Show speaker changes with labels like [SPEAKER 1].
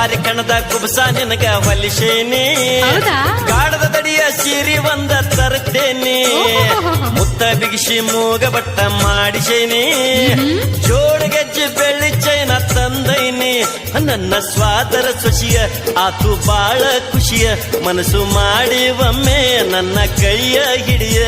[SPEAKER 1] ಬಾರಿ ಕಣದ ಕುಬಸ ನಿನಗ ಹೊಲಿಸೇನಿ
[SPEAKER 2] ಹೌದಾ?
[SPEAKER 1] ಗಾಡದ ದಡಿಯ ಸೀರಿ ಒಂದ ತರ್ತೇನಿ ಮುತ್ತ ಬಿಗಿಸಿ ಮೂಗ ಬಟ್ಟ ಮಾಡಿಸೇನಿ ಜೋಡ ಗೆಜ್ಜೆ ಬೆಳ್ಳಿ ಚೈನ ತಂದೈನಿ ನನ್ನ ಸ್ವಾದರ ಸೊಸಿಯ ಆತು ಬಾಳ ಖುಷಿಯ ಮನಸ್ಸು ಮಾಡಿ ಒಮ್ಮೆ ನನ್ನ ಕೈಯ ಹಿಡಿಯ